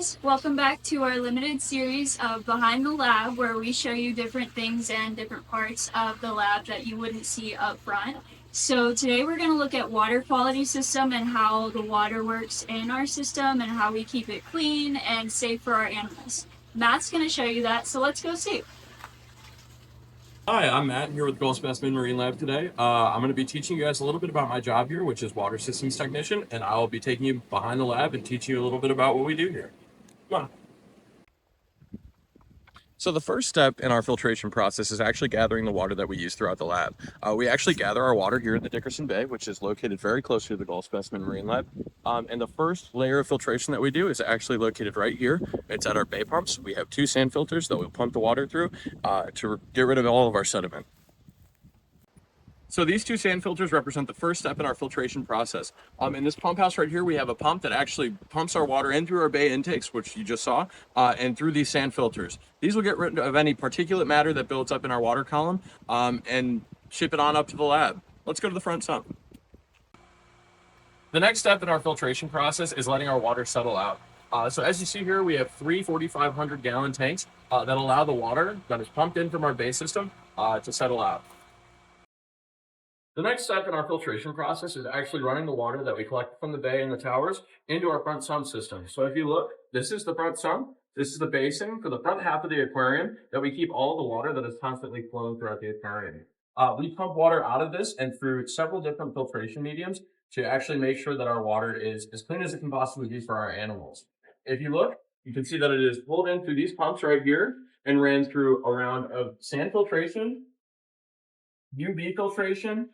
guys, welcome back to our limited series of Behind the Lab, where we show you different things and different parts of the lab that you wouldn't see up front. So today we're going to look at water quality system and how the water works in our system and how we keep it clean and safe for our animals. Matt's going to show you that, so let's go see. Hi, I'm Matt here with Gold Specimen Marine Lab today. I'm going to be teaching you guys a little bit about my job here, which is Water Systems Technician, and I will be taking you behind the lab and teaching you a little bit about what we do here. Come on. So the first step in our filtration process is actually gathering the water that we use throughout the lab. We actually gather our water here in the Dickerson Bay, which is located very close to the Gold Specimen Marine Lab. And the first layer of filtration that we do is actually located right here. It's at our bay pumps. We have two sand filters that we'll pump the water through to get rid of all of our sediment. So these two sand filters represent the first step in our filtration process. In this pump house right here, we have a pump that actually pumps our water in through our bay intakes, which you just saw, and through these sand filters. These will get rid of any particulate matter that builds up in our water column and ship it on up to the lab. Let's go to the front sump. The next step in our filtration process is letting our water settle out. So as you see here, we have three 4,500 gallon tanks that allow the water that is pumped in from our bay system to settle out. The next step in our filtration process is actually running the water that we collect from the bay and the towers into our front sump system. So if you look, this is the front sump. This is the basin for the front half of the aquarium that we keep all the water that is constantly flowing throughout the aquarium. We pump water out of this and through several different filtration mediums to actually make sure that our water is as clean as it can possibly be for our animals. If you look, you can see that it is pulled in through these pumps right here and ran through a round of sand filtration, UV filtration,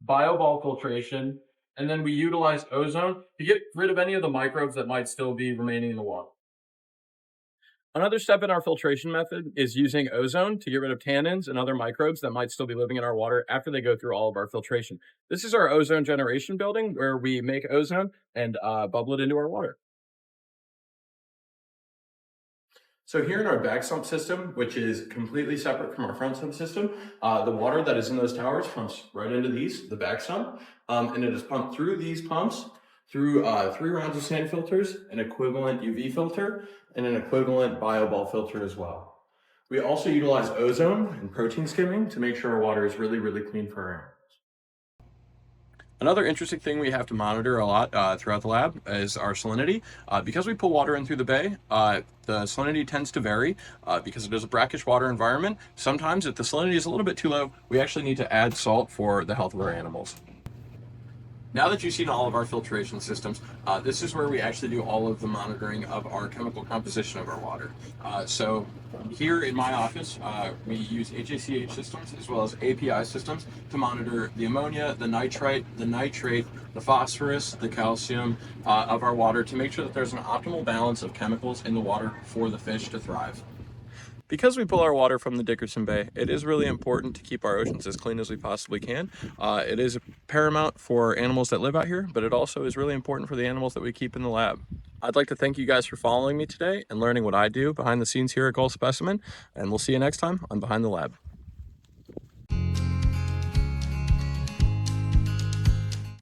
bioball filtration, and then we utilize ozone to get rid of any of the microbes that might still be remaining in the water. Another step in our filtration method is using ozone to get rid of tannins and other microbes that might still be living in our water after they go through all of our filtration. This is our ozone generation building where we make ozone and bubble it into our water. So here in our back sump system, which is completely separate from our front sump system, the water that is in those towers pumps right into the back sump, and it is pumped through these pumps, through 3 rounds of sand filters, an equivalent UV filter, and an equivalent bioball filter as well. We also utilize ozone and protein skimming to make sure our water is really, really clean for our animals. Another interesting thing we have to monitor a lot throughout the lab is our salinity. Because we pull water in through the bay, the salinity tends to vary because it is a brackish water environment. Sometimes if the salinity is a little bit too low, we actually need to add salt for the health of our animals. Now that you've seen all of our filtration systems, this is where we actually do all of the monitoring of our chemical composition of our water. So here in my office, we use HACH systems as well as API systems to monitor the ammonia, the nitrite, the nitrate, the phosphorus, the calcium of our water to make sure that there's an optimal balance of chemicals in the water for the fish to thrive. Because we pull our water from the Dickerson Bay, it is really important to keep our oceans as clean as we possibly can. It is paramount for animals that live out here, but it also is really important for the animals that we keep in the lab. I'd like to thank you guys for following me today and learning what I do behind the scenes here at Gold Specimen, and we'll see you next time on Behind the Lab.